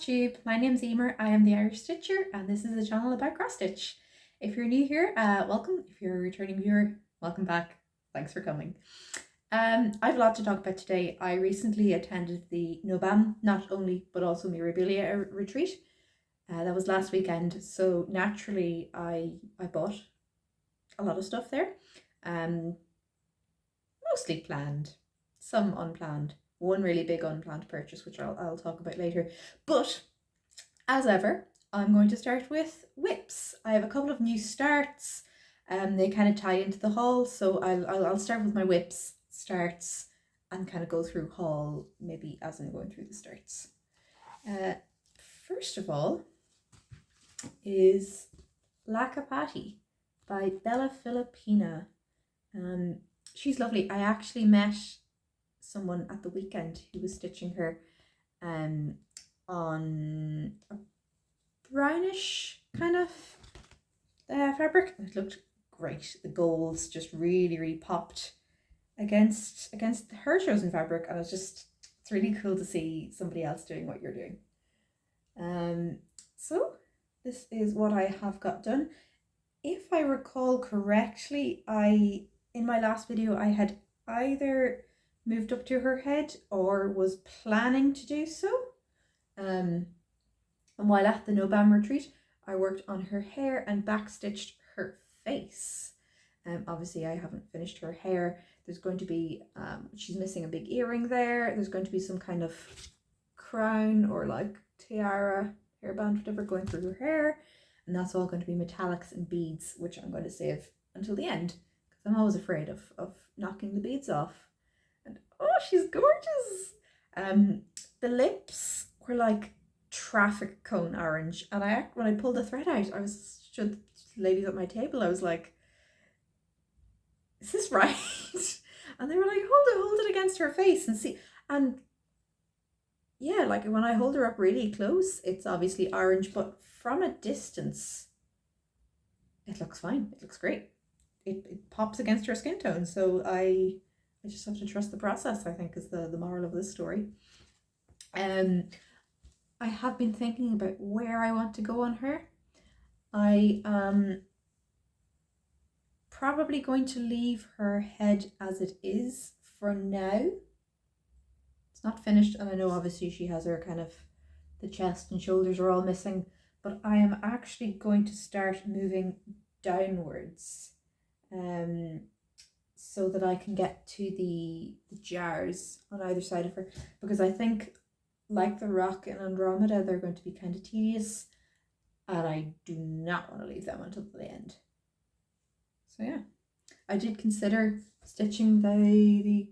Flosstube. My name's Emer. I am the Irish Stitcher, and this is a channel about cross stitch. If you're new here, welcome. If you're a returning viewer, welcome back. Thanks for coming. I have a lot to talk about today. I recently attended the NOBAM, not only but also Mirabilia retreat. That was last weekend, so naturally I bought a lot of stuff there. Mostly planned, some unplanned. One really big unplanned purchase, which I'll talk about later. But as ever, I'm going to start with whips. I have a couple of new starts. They kind of tie into the haul, so I'll start with my whips starts and kind of go through haul maybe as I'm going through the starts. First of all is Lacapati by Bella Filipina. She's lovely. I actually met someone at the weekend who was stitching her on a brownish kind of fabric. It looked great. The golds just really popped against her chosen fabric, and it's really cool to see somebody else doing what you're doing. So this is what I have got done. If I recall correctly, in my last video I had either moved up to her head or was planning to do so. And while at the NOBAM retreat, I worked on her hair and backstitched her face. Obviously I haven't finished her hair. There's going to be, she's missing a big earring there. There's going to be some kind of crown or like tiara, hairband, whatever, going through her hair. And that's all going to be metallics and beads, which I'm going to save until the end, because I'm always afraid of knocking the beads off. And oh, she's gorgeous. The lips were like traffic cone orange, and when I pulled the thread out, I was showed the ladies at my table, I was like, is this right? And they were like, hold it against her face and see. And yeah, like when I hold her up really close, it's obviously orange, but from a distance it looks fine. It looks great. It pops against her skin tone. So I just have to trust the process, I think, is the moral of this story. I have been thinking about where I want to go on her. I am probably going to leave her head as it is for now. It's not finished, and I know obviously she has her kind of, the chest and shoulders are all missing, but I am actually going to start moving downwards so that I can get to the jars on either side of her, because I think, like the rock in Andromeda, they're going to be kind of tedious, and I do not want to leave them until the end. So yeah, I did consider stitching the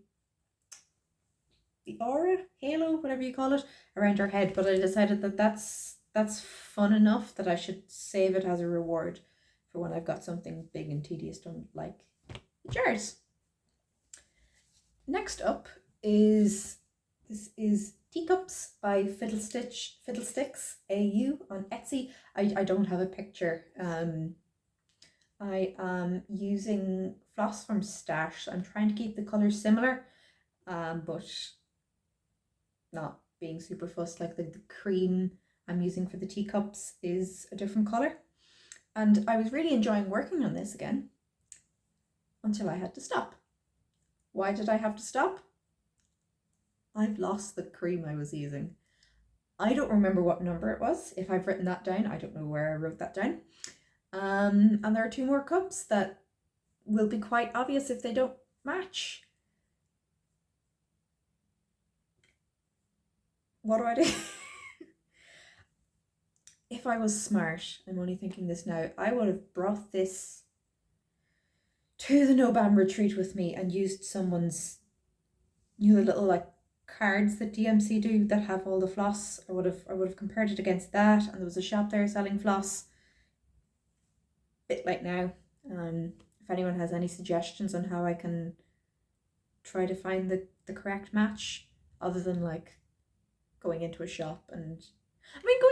aura, halo, whatever you call it, around her head, but I decided that that's fun enough that I should save it as a reward for when I've got something big and tedious done, like the jars. Next up is Teacups by Fiddlesticks AU on Etsy. I don't have a picture. I am using floss from Stash. I'm trying to keep the colours similar, but not being super fussed. Like the cream I'm using for the teacups is a different colour. And I was really enjoying working on this again until I had to stop. Why did I have to stop? I've lost the cream I was using. I don't remember what number it was. If I've written that down, I don't know where I wrote that down. And there are 2 more cups that will be quite obvious if they don't match. What do I do? If I was smart, I'm only thinking this now, I would have brought this to the NOBAM retreat with me and used someone's, the little like cards that DMC do that have all the floss. I would have compared it against that, and there was a shop there selling floss. Bit like now. If anyone has any suggestions on how I can try to find the correct match, other than like going into a shop and,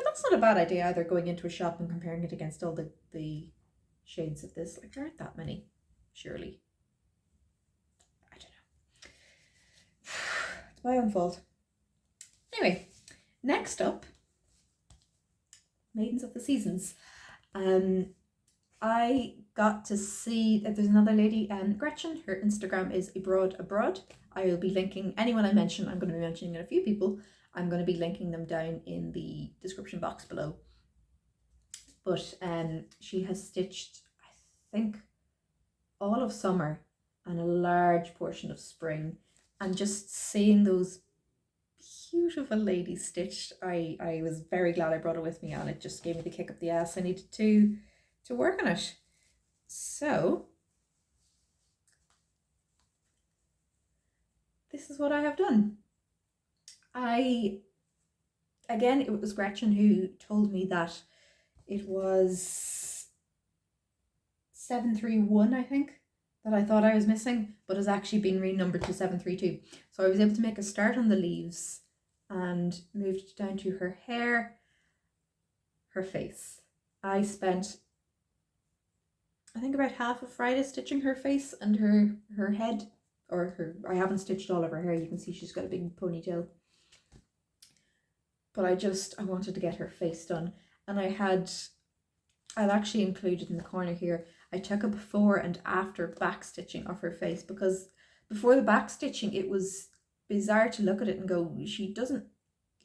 that's not a bad idea either, going into a shop and comparing it against all the shades of this. Like, there aren't that many, surely. I don't know. It's my own fault. Anyway, next up Maidens of the Seasons. I got to see that there's another lady, Gretchen. Her Instagram is abroad. I will be linking anyone I mention. I'm going to be mentioning a few people. I'm going to be linking them down in the description box below. But she has stitched, I think, all of summer and a large portion of spring, and just seeing those beautiful ladies stitched, I was very glad I brought it with me, and it just gave me the kick up the ass I needed to work on it. So this is what I have done. Again, it was Gretchen who told me that it was 731, I think, that I thought I was missing, but has actually been renumbered to 732. So I was able to make a start on the leaves and moved down to her hair, her face. I spent, I think, about half of Friday stitching her face and her head, or her, I haven't stitched all of her hair. You can see she's got a big ponytail. But I wanted to get her face done. And I'll actually include it in the corner here. I took a before and after back stitching of her face, because before the back stitching it was bizarre to look at it and go, she doesn't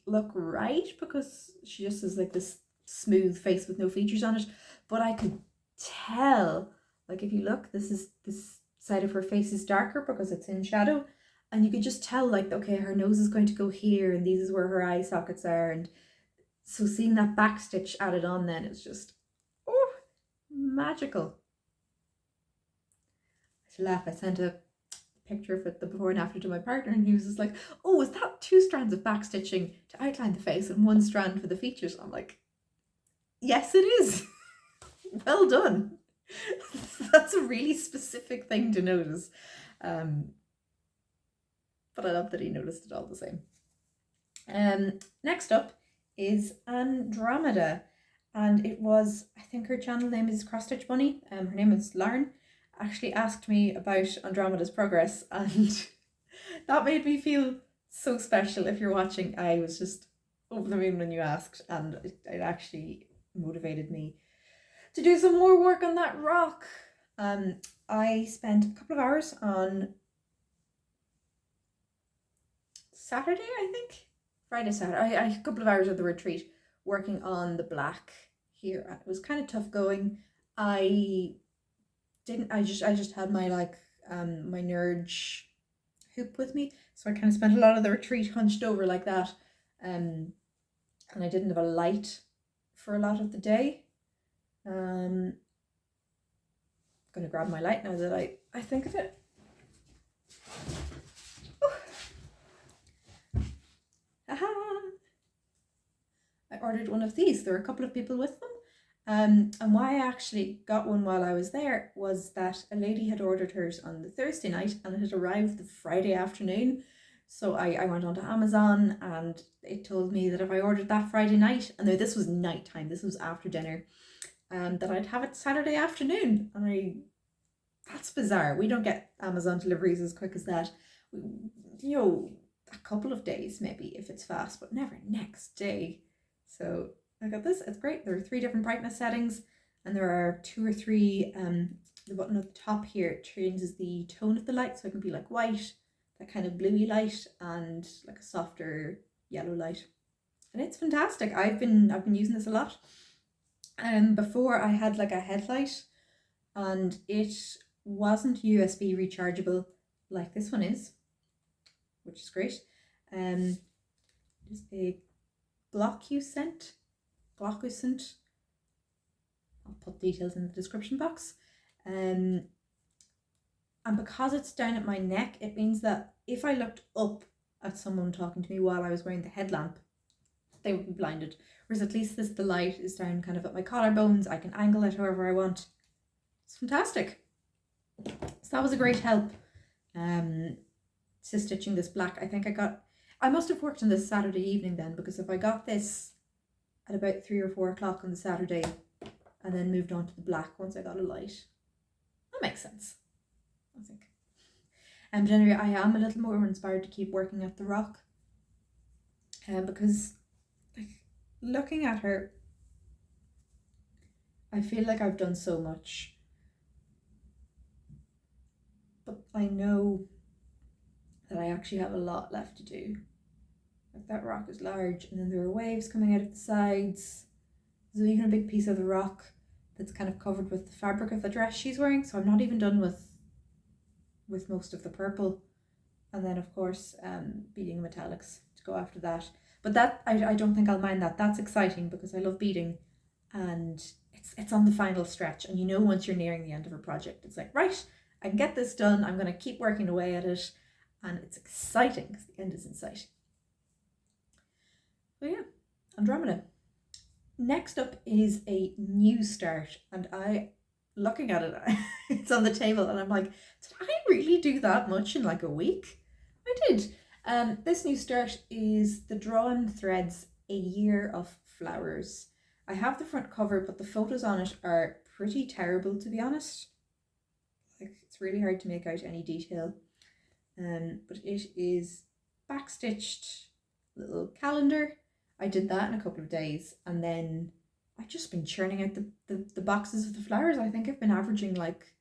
look right, because she just has like this smooth face with no features on it. But I could tell, like, if you look, this side of her face is darker because it's in shadow, and you could just tell, like, okay, her nose is going to go here and these is where her eye sockets are. And so seeing that back stitch added on then, it's just, oh, magical. I should laugh. I sent a picture of it, the before and after, to my partner, and he was just like, oh, is that 2 strands of back stitching to outline the face and 1 strand for the features? I'm like, yes, it is. Well done. That's a really specific thing to notice. But I love that he noticed it all the same. Next up is Andromeda, and it was, I think her channel name is Cross Stitch Bunny. Her name is Lauren. Actually asked me about Andromeda's progress, and that made me feel so special. If you're watching, I was just over the moon when you asked, and it actually motivated me to do some more work on that rock. I spent a couple of hours on Saturday, I think, Friday, Saturday, I a couple of hours of the retreat working on the black here. It was kind of tough going. I just had my my Nurge hoop with me, so I kind of spent a lot of the retreat hunched over like that, and I didn't have a light for a lot of the day. I'm gonna grab my light now that I think of it. I ordered one of these. There were a couple of people with them. And why I actually got one while I was there was that a lady had ordered hers on the Thursday night and it had arrived the Friday afternoon. So I went onto Amazon and it told me that if I ordered that Friday night, and now this was nighttime, this was after dinner, that I'd have it Saturday afternoon. And that's bizarre. We don't get Amazon deliveries as quick as that. You know, a couple of days maybe if it's fast, but never next day. So I got this. It's great. There are 3 different brightness settings, and there are 2 or 3. The button at the top here changes the tone of the light, so it can be like white, that kind of bluey light, and like a softer yellow light. And it's fantastic. I've been using this a lot. Before I had like a headlight, and it wasn't USB rechargeable like this one is, which is great. Just a Gloccusent. I'll put details in the description box. And because it's down at my neck, it means that if I looked up at someone talking to me while I was wearing the headlamp, they would be blinded. Whereas at least the light is down kind of at my collarbones. I can angle it however I want. It's fantastic. So that was a great help to stitching this black. I think I must have worked on this Saturday evening then, because if I got this at about 3 or 4 o'clock on the Saturday and then moved on to the black once I got a light, that makes sense, I think. And anyway, I am a little more inspired to keep working at the rock, because like, looking at her, I feel like I've done so much, but I know that I actually have a lot left to do. Like that rock is large, and then there are waves coming out of the sides. There's even a big piece of the rock that's kind of covered with the fabric of the dress she's wearing, so I'm not even done with most of the purple. And then of course beading metallics to go after that. But that I don't think I'll mind that. That's exciting because I love beading, and it's on the final stretch, and you know once you're nearing the end of a project, it's like, right, I can get this done, I'm going to keep working away at it, and it's exciting because the end is in sight. So yeah, Andromeda. Next up is a new start, and looking at it, it's on the table, and I'm like, did I really do that much in like a week? I did. This new start is the Drawn Threads A Year of Flowers. I have the front cover, but the photos on it are pretty terrible, to be honest. Like, it's really hard to make out any detail. But it is backstitched little calendar. I did that in a couple of days, and then I've just been churning out the boxes of the flowers. I think I've been averaging like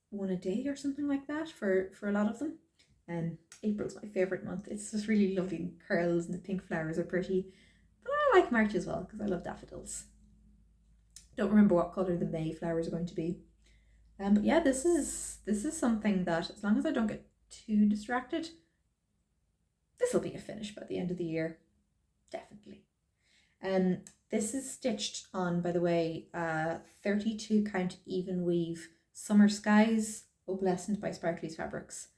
one a day or something like that for a lot of them. And April's my favourite month. It's just really lovely curls, and the pink flowers are pretty. But I like March as well because I love daffodils. Don't remember what colour the May flowers are going to be. But yeah, this is something that, as long as I don't get too distracted, this will be a finish by the end of the year. Definitely. This is stitched on, by the way, 32 count even weave Summer Skies opalescent by Sparkly's Fabrics.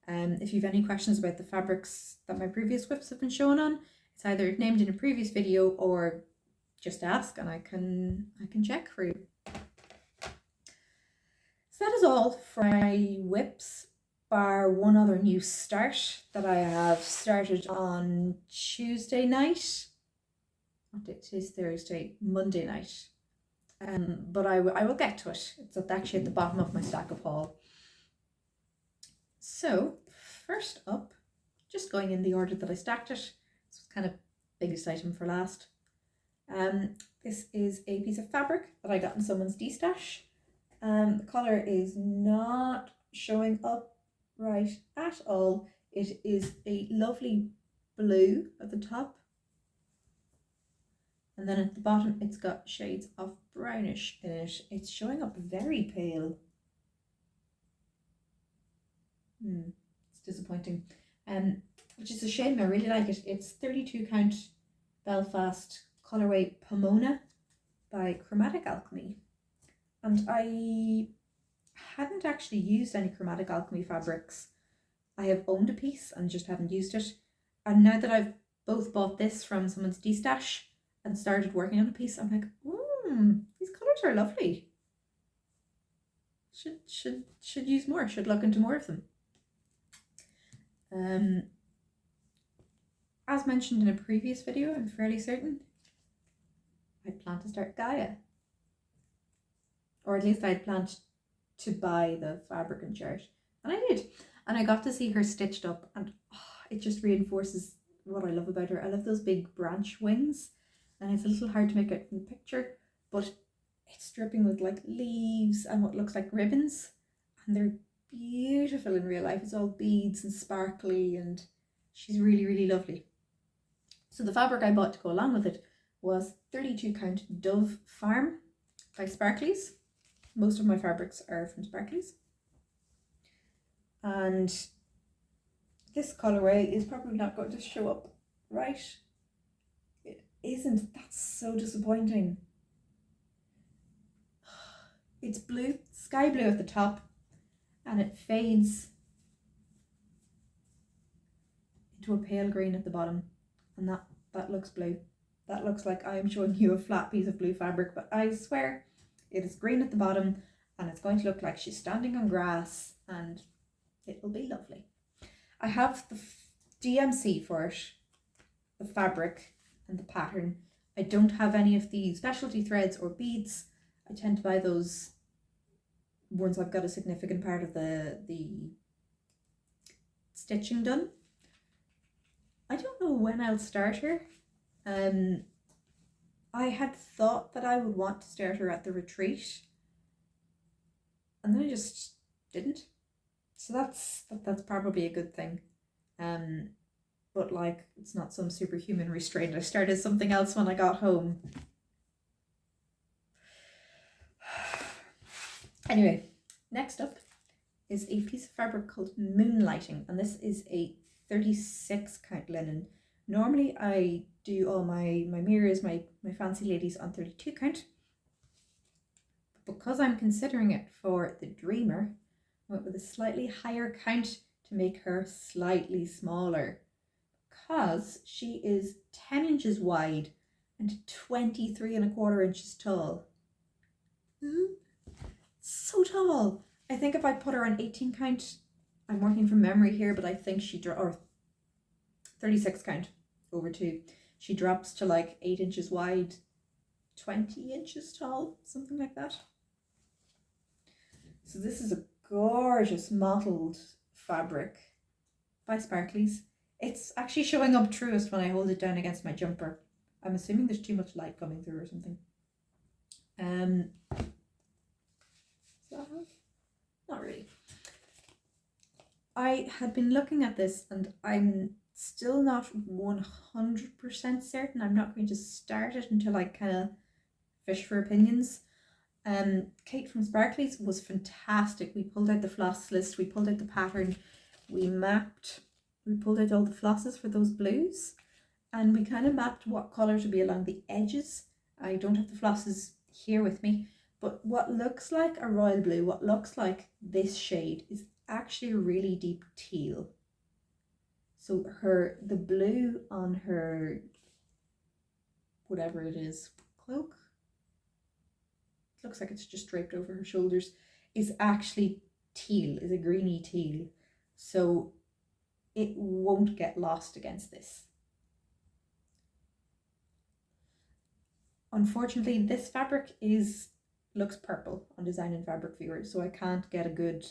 If you've any questions about the fabrics that my previous whips have been shown on, it's either named in a previous video or just ask and I can check for you. So that is all for my whips, bar one other new start that I have started on Tuesday night. Today's Thursday, Monday night. But I will get to it. It's actually at the bottom of my stack of haul. So first up, just going in the order that I stacked it, so it's kind of biggest item for last. This is a piece of fabric that I got in someone's de-stash. The colour is not showing up right at all. It is a lovely blue at the top, and then at the bottom it's got shades of brownish in it. It's showing up very pale. It's disappointing, which is a shame. I really like it. It's 32 count Belfast colorway Pomona by Chromatic Alchemy, and I hadn't actually used any Chromatic Alchemy fabrics. I have owned a piece and just haven't used it, and now that I've both bought this from someone's de-stash and started working on a piece, I'm like, these colors are lovely. Should use more. Should look into more of them. As mentioned in a previous video, I'm fairly certain I plan to start Gaia, or at least I'd planned to buy the fabric and chart, and I did, and I got to see her stitched up, and it just reinforces what I love about her. I love those big branch wings, and it's a little hard to make out from the picture, but it's dripping with like leaves and what looks like ribbons, and they're beautiful in real life. It's all beads and sparkly, and she's really, really lovely. So the fabric I bought to go along with it was 32 count Dove Farm by Sparkly's. Most of my fabrics are from Sparkly's, and this colorway is probably not going to show up right. It isn't. That's so disappointing. It's blue, sky blue at the top, and it fades into a pale green at the bottom, and that looks blue. That looks like I am showing you a flat piece of blue fabric, but I swear it is green at the bottom, and it's going to look like she's standing on grass, and it will be lovely. I have the DMC for it, the fabric and the pattern. I don't have any of the specialty threads or beads. I tend to buy those once I've got a significant part of the stitching done. I don't know when I'll start her. I had thought that I would want to start her at the retreat, and then I just didn't. So that's probably a good thing. But like, it's not some superhuman restraint. I started something else when I got home. Anyway, next up is a piece of fabric called Moonlighting, and this is a 36 count linen. Normally I do all my mirrors, my fancy ladies on 32 count. But because I'm considering it for the Dreamer, I went with a slightly higher count to make her slightly smaller, because she is 10 inches wide and 23 and a quarter inches tall. So tall. I think if I put her on 18 count, I'm working from memory here, but I think or 36 count over 2, she drops to like 8 inches wide, 20 inches tall, something like that. So this is a gorgeous mottled fabric by Sparklies. It's actually showing up truest when I hold it down against my jumper. I'm assuming there's too much light coming through or something. Not really. I had been looking at this and I'm still not 100% certain. I'm not going to start it until I kind of fish for opinions. Kate from Sparklies was fantastic. We pulled out the floss list, we pulled out the pattern, we pulled out all the flosses for those blues, and we kind of mapped what colour to be along the edges. I don't have the flosses here with me, but what looks like a royal blue, what looks like this shade, is actually a really deep teal. So the blue on her, whatever it is, cloak, it looks like it's just draped over her shoulders, is actually teal, is a greeny teal. So it won't get lost against this. Unfortunately, this fabric looks purple on Design and Fabric Viewer, so I can't get a good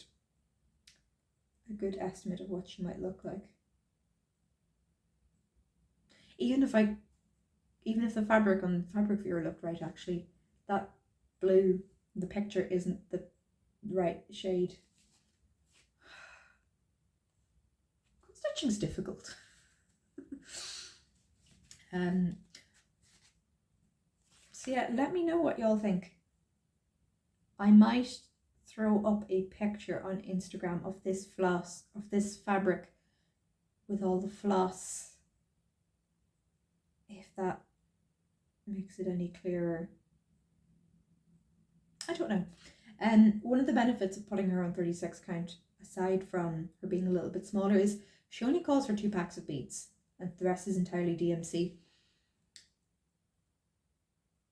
estimate of what she might look like. Even if the fabric on Fabric Viewer looked right, actually, that blue, the picture isn't the right shade. Stitching's difficult. So yeah, let me know what y'all think. I might throw up a picture on Instagram of this fabric with all the floss, if that makes it any clearer. I don't know. One of the benefits of putting her on 36 count, aside from her being a little bit smaller, is she only calls for 2 packs of beads and the rest is entirely DMC.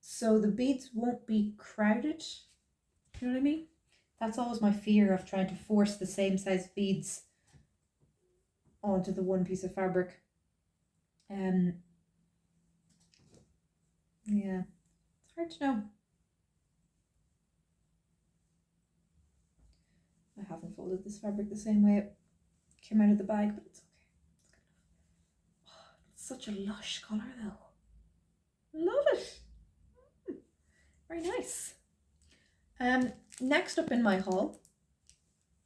So the beads won't be crowded. You know what I mean? That's always my fear of trying to force the same size beads onto the one piece of fabric. Yeah, it's hard to know. I haven't folded this fabric the same way it came out of the bag, but it's okay. Oh, it's such a lush colour though. Love it. Very nice. Next up in my haul,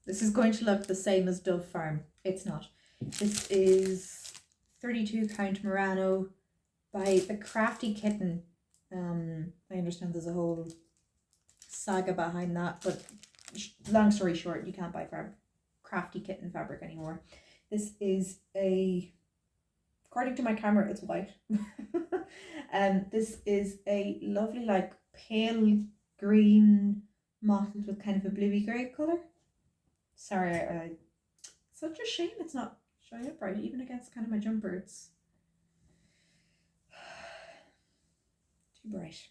this is going to look the same as Dove Farm. It's not. This is 32 count Murano by the Crafty Kitten. I understand there's a whole saga behind that, but long story short, you can't buy Crafty Kitten fabric anymore. This is according to my camera, it's white. This is a lovely like pale green mottled with kind of a bluey grey colour. Sorry, such a shame it's not showing up right, even against kind of my jumper. It's too bright.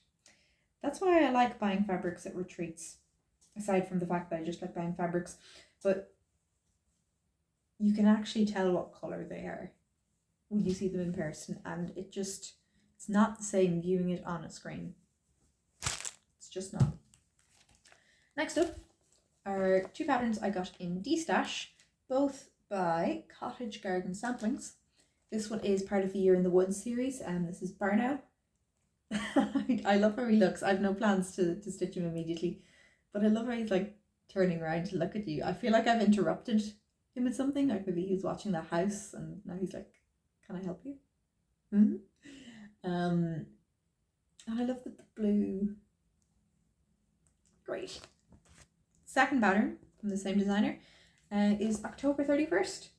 That's why I like buying fabrics at retreats, aside from the fact that I just like buying fabrics, but you can actually tell what colour they are when you see them in person, and it's not the same viewing it on a screen. It's just not. Next up are 2 patterns I got in D-Stash, both by Cottage Garden Samplings. This one is part of the Year in the Woods series, and this is Burnow. I love how he looks. I have no plans to stitch him immediately, but I love how he's like turning around to look at you. I feel like I've interrupted him with something. Like maybe he was watching the house and now he's like, "Can I help you?" And I love the blue. Great. Second pattern from the same designer is October 31st.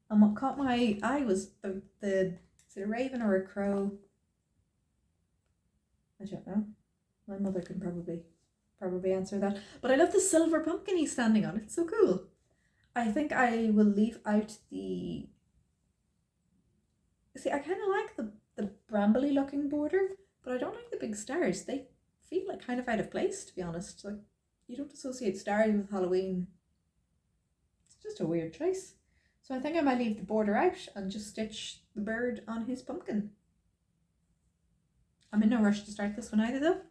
And what caught my eye was the is it a raven or a crow? I don't know. My mother can probably answer that. But I love the silver pumpkin he's standing on. It's so cool. I think I will leave out the... See, I kind of like the brambly looking border, but I don't like the big stars. They feel like kind of out of place, to be honest. Like, you don't associate stars with Halloween. It's just a weird choice. So I think I might leave the border out and just stitch the bird on his pumpkin. I'm in no rush to start this one either though.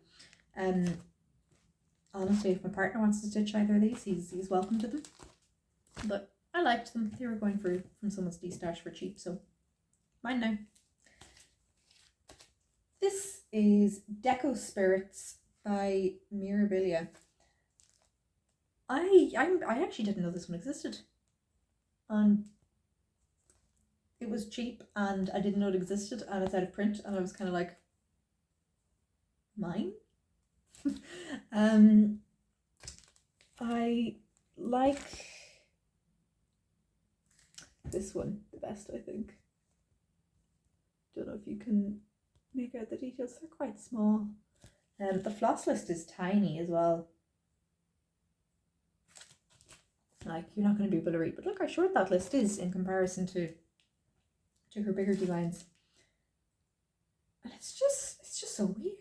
Honestly, if my partner wants to stitch either of these, he's welcome to them. But I liked them. They were going from someone's D-stash for cheap, so mine now. This is Deco Spirits by Mirabilia. I actually didn't know this one existed. And it was cheap and I didn't know it existed and it's out of print and I was kind of like, mine? I like this one the best, I think. Don't know if you can make out the details. They're quite small. The floss list is tiny as well. Like, you're not going to be able to read, but look how short that list is in comparison to her bigger designs. And it's just so weird.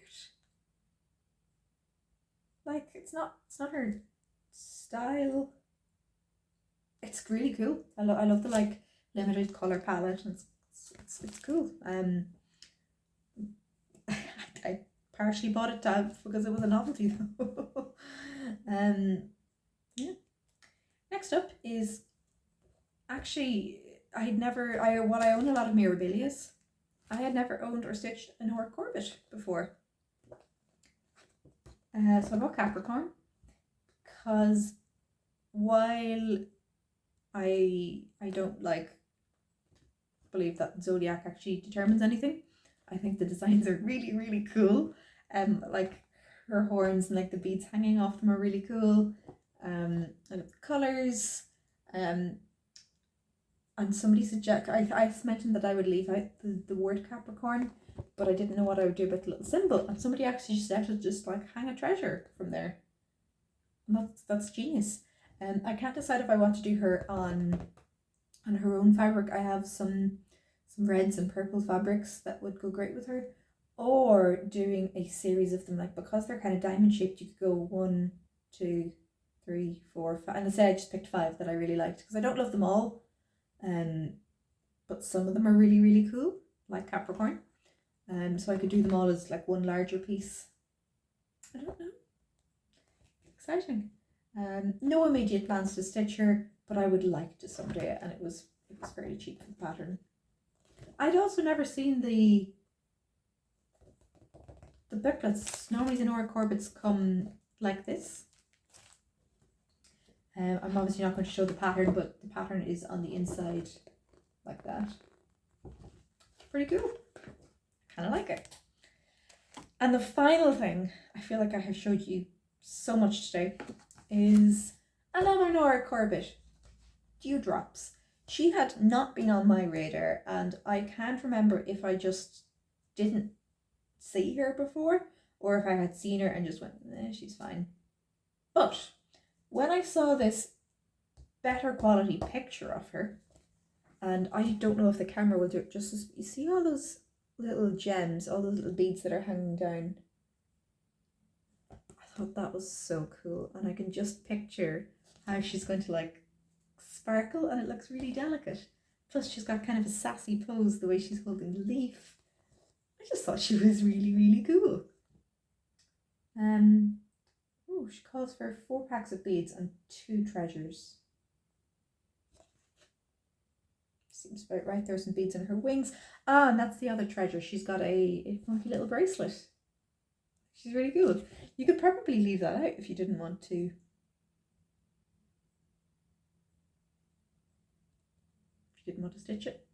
Like, it's not her style. It's really cool. I love the like limited color palette, and it's cool. I partially bought it because it was a novelty though. Yeah. Next up is actually I own a lot of Mirabilias. I had never owned or stitched a Nora Corbett before. So I bought Capricorn because while I don't believe that zodiac actually determines anything, I think the designs are really, really cool. Like her horns and like the beads hanging off them are really cool. I love the colours. And somebody I mentioned that I would leave out the word Capricorn, but I didn't know what I would do about the little symbol. And somebody actually suggested just like hang a treasure from there. And that's genius. I can't decide if I want to do her on her own fabric. I have some reds and purple fabrics that would go great with her, or doing a series of them, like because they're kind of diamond shaped. You could go 1, 2, 3, 4, 5, and I say I just picked 5 that I really liked because I don't love them all, but some of them are really, really cool, like Capricorn. So I could do them all as like one larger piece. I don't know. Exciting. No immediate plans to stitch her, but I would like to someday, and it was fairly cheap for the pattern. I'd also never seen the booklets. Normally the Nora Corbett's come like this. I'm obviously not going to show the pattern, but the pattern is on the inside like that. Pretty cool. Kind of like it. And the final thing, I feel like I have showed you so much today, is another Nora Corbett dewdrops. She had not been on my radar, and I can't remember if I just didn't see her before or if I had seen her and just went, she's fine. But when I saw this better quality picture of her, and I don't know if the camera will do it justice, you see all those little gems, all those little beads that are hanging down. I thought that was so cool, and I can just picture how she's going to like sparkle, and it looks really delicate. Plus she's got kind of a sassy pose the way she's holding the leaf. I just thought she was really, really cool. Oh, she calls for 4 packs of beads and 2 treasures. Seems about right. There's some beads in her wings. Ah, and that's the other treasure. She's got a funky little bracelet She's really cool. You could probably leave that out if you didn't want to. If you didn't want to stitch it.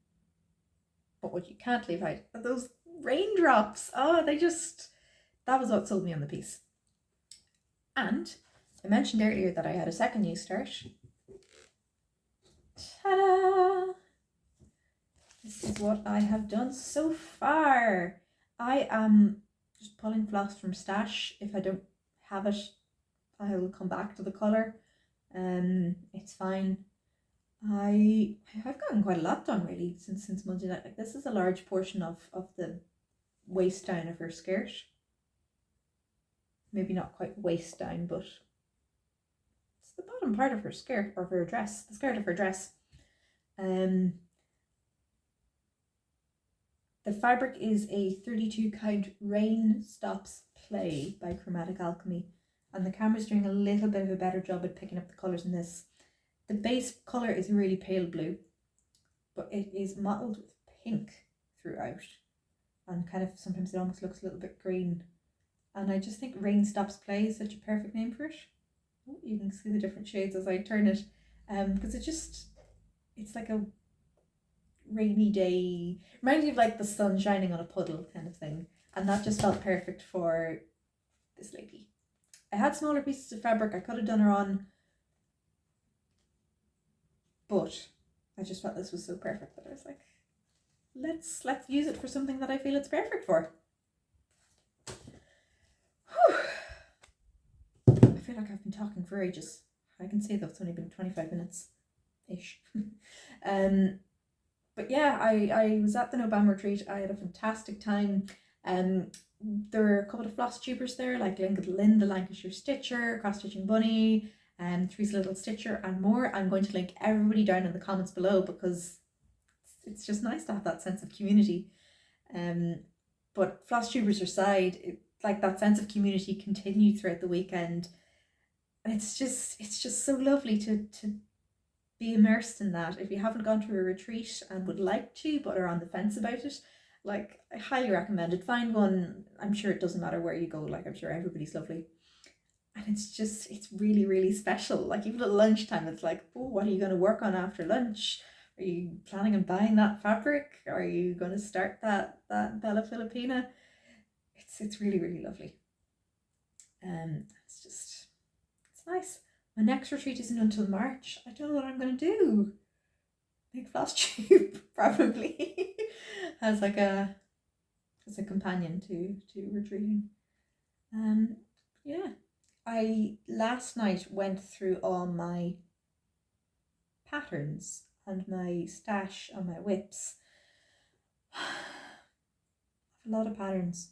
But what you can't leave out are those raindrops. Oh, that was what sold me on the piece. And I mentioned earlier that I had a second new start. Ta-da! This is what I have done so far. I am just pulling floss from stash. If I don't have it, I will come back to the colour. It's fine. I've gotten quite a lot done really since Monday night. Like, this is a large portion of the waist down of her skirt. Maybe not quite waist down, but it's the bottom part of her skirt, or her dress, the skirt of her dress. The fabric is a 32 count Rain Stops Play by Chromatic Alchemy, and the camera's doing a little bit of a better job at picking up the colours in this. The base colour is really pale blue, but it is mottled with pink throughout, and kind of sometimes it almost looks a little bit green. And I just think Rain Stops Play is such a perfect name for it. Oh, you can see the different shades as I turn it, because it's like a rainy day, reminds me of like the sun shining on a puddle kind of thing, and that just felt perfect for this lady. I had smaller pieces of fabric I could have done her on, but I just felt this was so perfect that I was like, let's use it for something that I feel it's perfect for. Whew. I feel like I've been talking for ages. I can say that it's only been 25 minutes ish. But yeah, I was at the NOBAM retreat. I had a fantastic time. There were a couple of Flosstubers there, like Lynn the Lancashire Stitcher, Cross Stitching Bunny, Three's Little Stitcher, and more. I'm going to link everybody down in the comments below because it's just nice to have that sense of community. But Flosstubers aside, like that sense of community continued throughout the weekend, and it's just so lovely to be immersed in that. If you haven't gone to a retreat and would like to but are on the fence about it, like, I highly recommend it. Find one. I'm sure it doesn't matter where you go, like, I'm sure everybody's lovely, and it's really, really special. Like, even at lunchtime it's like, oh, what are you going to work on after lunch? Are you planning on buying that fabric? Are you going to start that Bella Filipina? It's really, really lovely. It's nice. My next retreat isn't until March. I don't know what I'm going to do. Make Flosstube, probably, as a companion to retreating. Yeah. I last night went through all my patterns and my stash on my whips. A lot of patterns.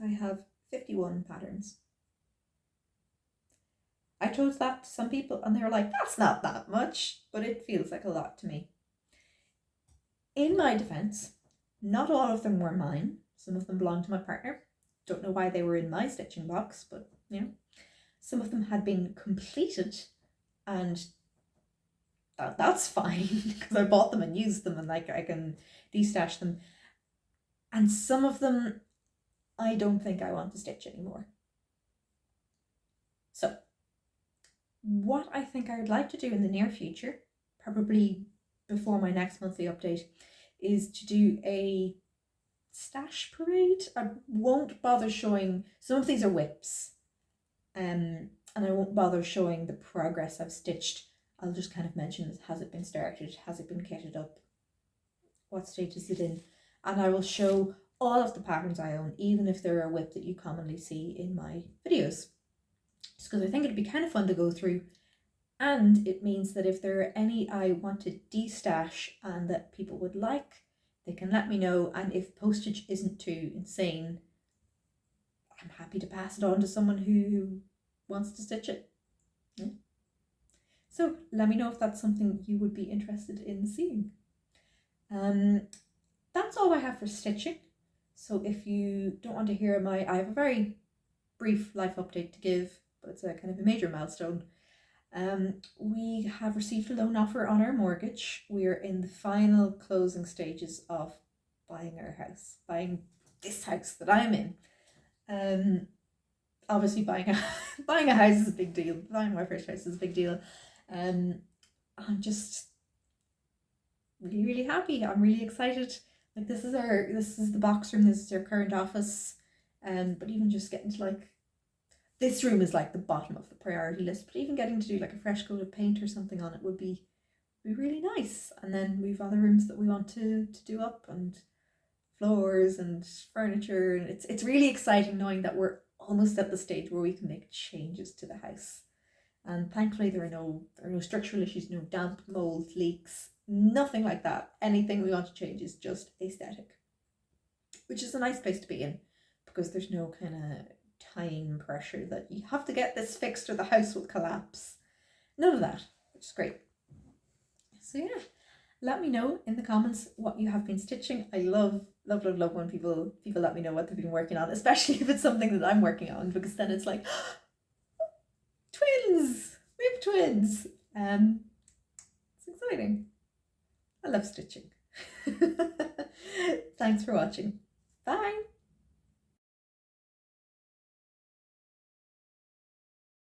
I have 51 patterns. I chose that to some people and they were like, that's not that much, but it feels like a lot to me. In my defense, not all of them were mine. Some of them belonged to my partner. Don't know why they were in my stitching box, but you know, some of them had been completed, and that's fine because I bought them and used them, and like I can destash them. And some of them I don't think I want to stitch anymore. So what I think I would like to do in the near future, probably before my next monthly update, is to do a stash parade. I won't bother showing, some of these are whips, and I won't bother showing the progress I've stitched. I'll just kind of mention, has it been started, has it been kitted up, what stage is it in, and I will show all of the patterns I own, even if they're a whip that you commonly see in my videos, just because I think it'd be kind of fun to go through. And it means that if there are any I want to destash and that people would like, they can let me know. And if postage isn't too insane, I'm happy to pass it on to someone who wants to stitch it. Yeah. So let me know if that's something you would be interested in seeing. That's all I have for stitching. So if you don't want to hear I have a very brief life update to give, but it's a kind of a major milestone. We have received a loan offer on our mortgage. We're in the final closing stages of buying our house, buying this house that I'm in. obviously buying a buying a house is a big deal. Buying my first house is a big deal. I'm just really, really happy. I'm really excited. Like this is the box room, this is our current office. But even just getting to like this room is like the bottom of the priority list. But even getting to do like a fresh coat of paint or something on it would be really nice. And then we've other rooms that we want to do up, and floors and furniture, and it's really exciting knowing that we're almost at the stage where we can make changes to the house. And thankfully there are no structural issues, no damp, mold, leaks, nothing like that. Anything we want to change is just aesthetic, which is a nice place to be in, because there's no kind of time pressure that you have to get this fixed or the house will collapse. None of that, which is great. So yeah, let me know in the comments what you have been stitching. I love when people let me know what they've been working on, especially if it's something that I'm working on, because then it's like, twins! We have twins! It's exciting. I love stitching. Thanks for watching. Bye!